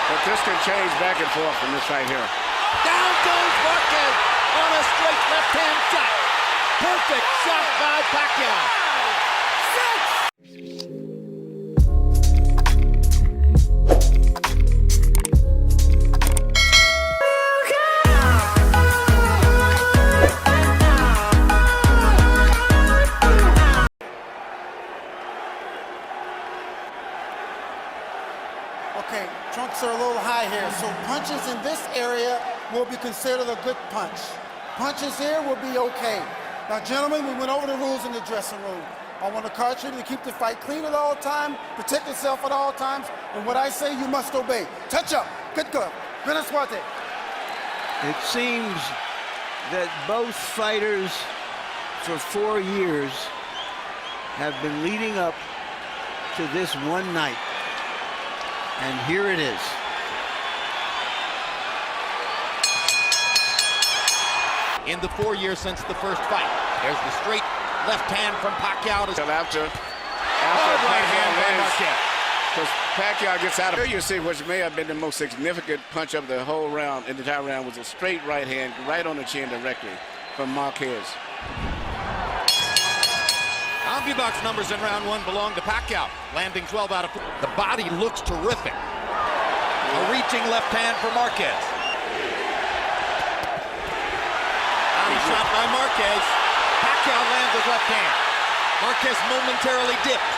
But this can change back and forth from this right here. Down goes Marquez on a straight left-hand shot. Perfect shot by Pacquiao. Okay, trunks are a little high here, so punches in this area will be considered a good punch. Punches here will be okay. Now, gentlemen, we went over the rules in the dressing room. I want to caution you to keep the fight clean at all times, protect yourself at all times, and what I say, you must obey. Touch up. Good girl. Buena suerte. It seems that both fighters for 4 years have been leading up to this one night. And here it is. In the 4 years since the first fight, there's the straight left hand from Pacquiao. After right hand by Marquez. Because Pacquiao gets out of here, you see, which may have been the most significant punch of the whole round, in the entire round, was a straight right hand right on the chin directly from Marquez. CompuBox numbers in round one belong to Pacquiao, landing 12 out of 4. The body looks terrific. A reaching left hand for Marquez. Body shot by Marquez. Pacquiao lands his left hand. Marquez momentarily dipped.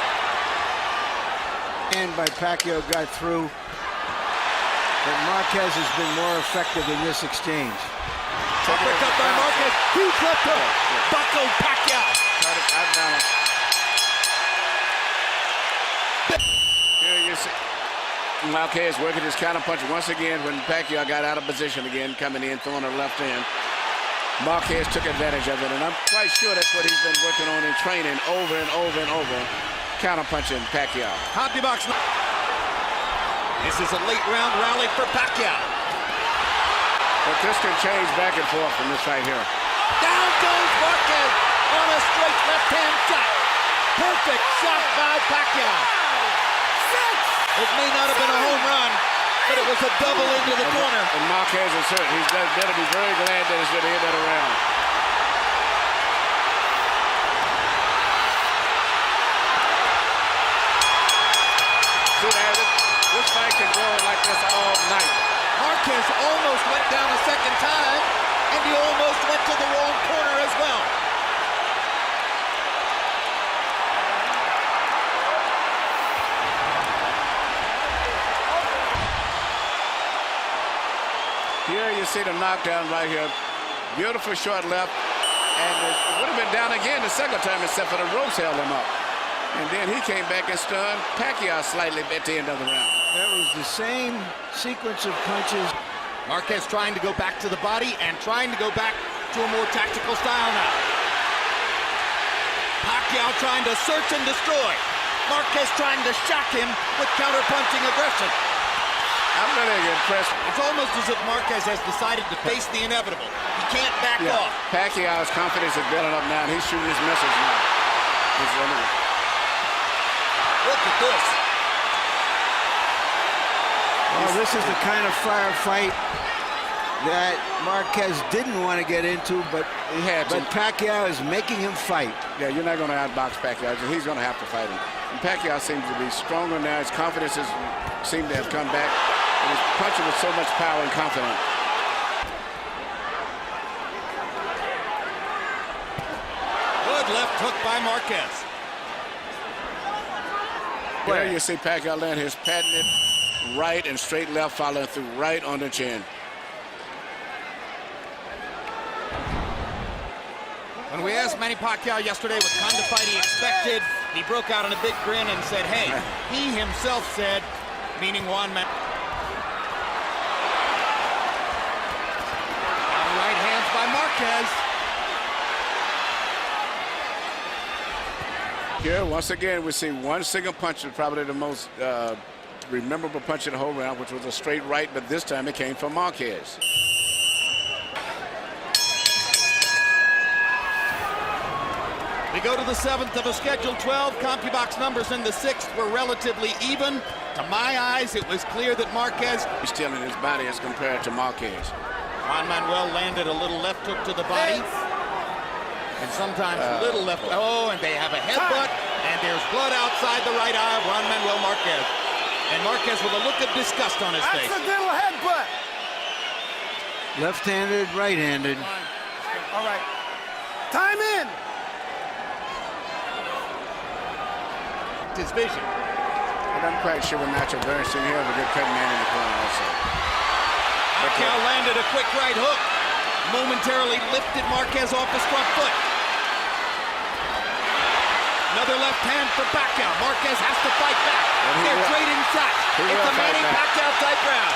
And by Pacquiao got through. But Marquez has been more effective in this exchange. Uppercut by Marquez. Huge left hook. Buckled Pacquiao. Here you see Marquez working his counter punch once again when Pacquiao got out of position again, coming in, throwing a left hand. Marquez took advantage of it, and I'm quite sure that's what he's been working on in training over and over and over, counter punching Pacquiao. CompuBox. This is a late round rally for Pacquiao. But this can change back and forth from this right here. Down goes Marquez on a straight left-hand shot. Perfect shot by Pacquiao. It may not have been a home run, but it was a double into the corner. And Marquez is hurt. He's better be very glad that it's at the end of the round. See there, this fight can go like this all night. Marquez almost went down a second time, and he almost went to the wrong corner as well. Here you see the knockdown right here. Beautiful short left. And it would have been down again the second time except for the ropes held him up. And then he came back and stunned Pacquiao slightly at the end of the round. That was the same sequence of punches. Marquez trying to go back to the body and trying to go back to a more tactical style now. Pacquiao trying to search and destroy. Marquez trying to shock him with counter-punching aggression. I'm really impressed. It's almost as if Marquez has decided to face the inevitable. He can't back off. Pacquiao's confidence is building up now, and he's shooting his missiles now. Look at this. Well, this is the kind of firefight that Marquez didn't want to get into, but he had to. But Pacquiao is making him fight. Yeah, you're not going to outbox Pacquiao. He's going to have to fight him. And Pacquiao seems to be stronger now. His confidence seems to have come back. And he's punching with so much power and confidence. Good left hook by Marquez. There you see Pacquiao land his patented right and straight left, following through right on the chin. When we asked Manny Pacquiao yesterday what kind of fight he expected, he broke out in a big grin and said, hey, he himself said, meaning Juan Manuel. Right hands by Marquez. Here, once again, we see one single punch, probably the most memorable punch in the whole round, which was a straight right, but this time it came from Marquez. We go to the 7th of a scheduled 12. CompuBox numbers in the 6th were relatively even. To my eyes, it was clear that Marquez... He's still in his body as compared to Marquez. Juan Manuel landed a little left hook to the body. And sometimes a little left. Oh, and they have a headbutt. And there's blood outside the right eye of Juan Manuel Marquez. And Marquez with a look of disgust on his face. Accidental headbutt. Left-handed, right-handed. All right. Time in. His vision. And I'm quite sure with Nacho Bernstein here, a good cutting man in the corner also. Pacquiao landed a quick right hook. Momentarily lifted Marquez off his front foot. Another left hand for Pacquiao. Marquez has to fight back. They're trading shots. It's a Manny Pacquiao type round.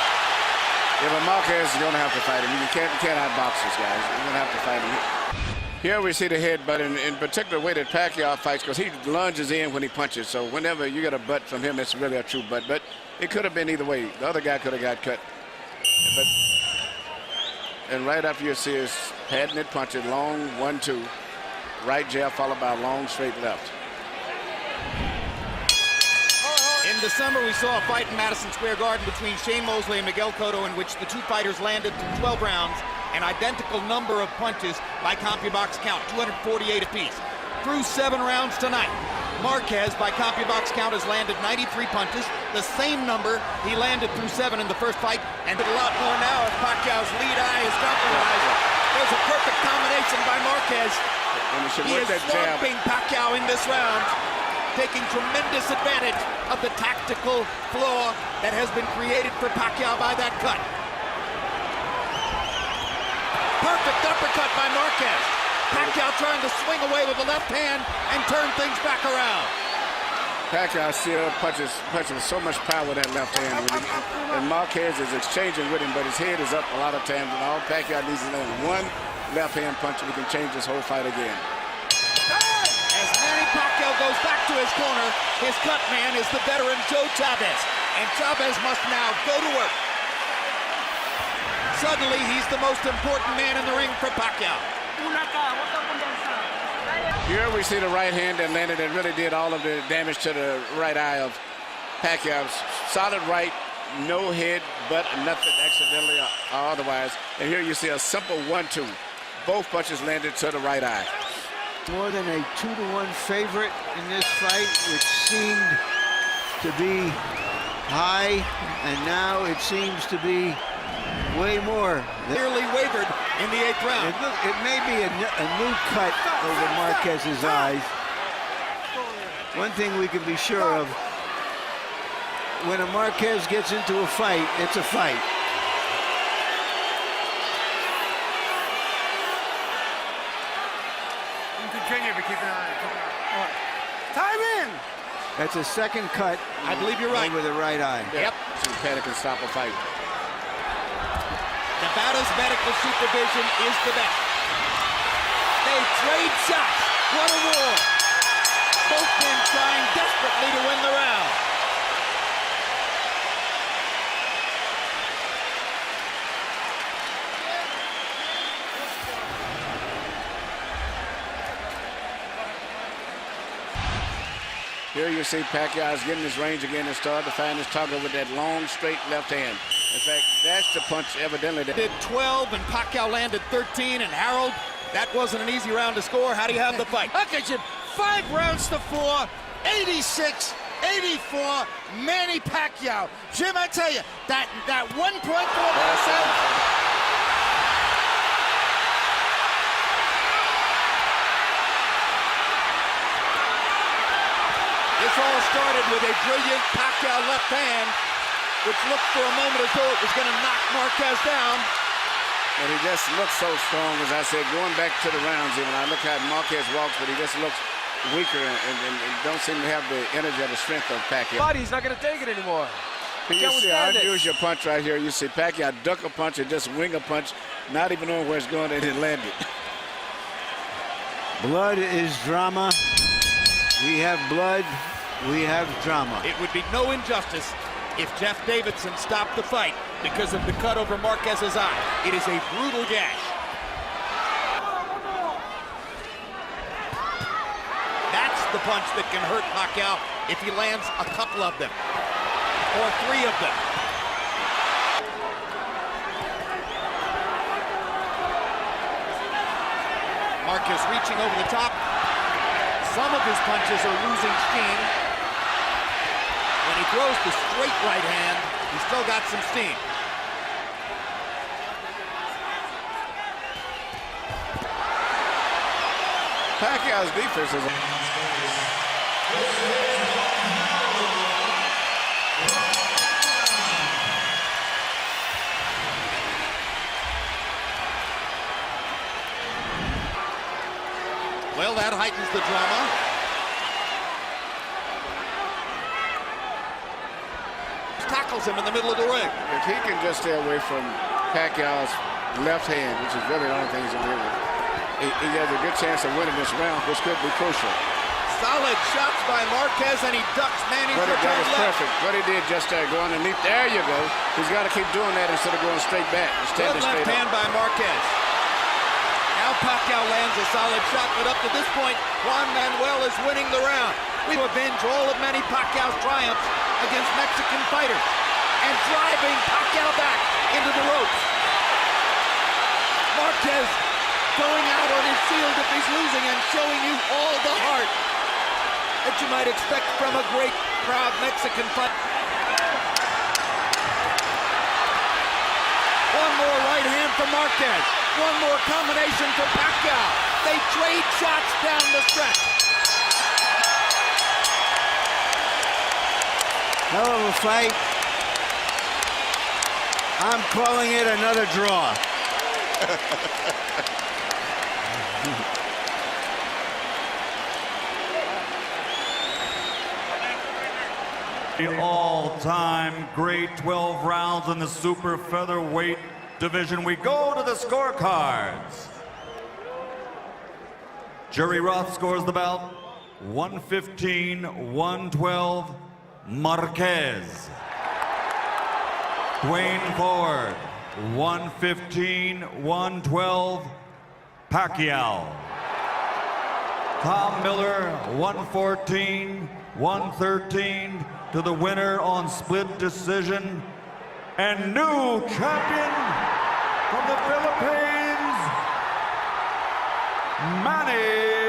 Yeah, but Marquez is going to have to fight him. You can't outbox this guy. You're going to have to fight him. Here we see the headbutt, in particular way that Pacquiao fights, because he lunges in when he punches. So whenever you get a butt from him, it's really a true butt. But it could have been either way. The other guy could have got cut. And right after you see his patented punch, long 1-2, right jab followed by a long straight left. In December, we saw a fight in Madison Square Garden between Shane Mosley and Miguel Cotto, in which the two fighters landed through 12 rounds, an identical number of punches by CompuBox count, 248 apiece. Through 7 rounds tonight, Marquez, by CompuBox count, has landed 93 punches, the same number he landed through 7 in the first fight, and did a lot more now as Pacquiao's lead eye is compromised. There's a perfect combination by Marquez. He is swamping Pacquiao in this round, taking tremendous advantage of the tactical flaw that has been created for Pacquiao by that cut. Perfect uppercut by Marquez. Pacquiao trying to swing away with the left hand and turn things back around. Pacquiao still punches with so much power with that left hand. And Marquez is exchanging with him, but his head is up a lot of times. And all Pacquiao needs is land one left hand punch, and we can change this whole fight again. As Manny Pacquiao goes back to his corner, his cut man is the veteran Joe Chavez. And Chavez must now go to work. Suddenly, he's the most important man in the ring for Pacquiao. Here we see the right hand that landed and really did all of the damage to the right eye of Pacquiao. Solid right, no head, but nothing accidentally or otherwise. And here you see a simple 1-2. Both punches landed to the right eye. More than a 2-to-1 favorite in this fight, which seemed to be high, and now it seems to be way more. Nearly wavered in the 8th round. It may be a new cut over Marquez's eyes. One thing we can be sure of, when a Marquez gets into a fight, it's a fight. Continue, but keep an eye on it. Time in. That's a second cut. I believe you're right. Over the right eye. Yep. So Panic can stop a fight. Nevada's medical supervision is the best. They trade shots. What a war. Both men trying desperately to win the round. Here you see Pacquiao is getting his range again and started to find his target with that long, straight left hand. In fact, that's the punch evidently that did 12 and Pacquiao landed 13. And Harold, that wasn't an easy round to score. How do you have the fight? Look at you, 5 rounds to 4, 86, 84, Manny Pacquiao. Jim, I tell you, that 1.4 percent. This all started with a brilliant Pacquiao left hand, which looked for a moment as though it was going to knock Marquez down. And he just looks so strong, as I said, going back to the rounds even. I look how Marquez walks, but he just looks weaker and don't seem to have the energy or the strength of Pacquiao. He's not going to take it anymore. You see, I use your punch right here. You see Pacquiao duck a punch and just wing a punch, not even knowing where it's going, and it landed. Blood is drama. We have blood. We have drama. It would be no injustice if Jeff Davidson stopped the fight because of the cut over Marquez's eye. It is a brutal gash. That's the punch that can hurt Pacquiao if he lands a couple of them. or 3 of them. Marquez reaching over the top. Some of his punches are losing steam. When he throws the straight right hand, he's still got some steam. Pacquiao's defense is... Well, that heightens the drama. Tackles him in the middle of the ring. If he can just stay away from Pacquiao's left hand, which is really the only thing he's going to do, he has a good chance of winning this round, which could be crucial. Solid shots by Marquez, and he ducks Manning's But that return was left. perfect. What he did just there, go underneath. There you go. He's got to keep doing that instead of going straight back. Good Standing left straight hand up. by Marquez. Now Pacquiao lands a solid shot, but up to this point, Juan Manuel is winning the round. We've avenged all of Manny Pacquiao's triumphs against Mexican fighters and driving Pacquiao back into the ropes. Marquez going out on his shield if he's losing and showing you all the heart that you might expect from a great, proud Mexican fight. One more right hand from Marquez. One more combination for Pacquiao. They trade shots down the stretch. Hell of a fight. I'm calling it another draw. The all-time great 12 rounds in the super featherweight division. We go to the scorecards. Jerry Roth scores the bout 115-112 Marquez. Dwayne Ford 115-112 Pacquiao. Tom Miller 114-113 to the winner on split decision, and new champion from the Philippines, Manny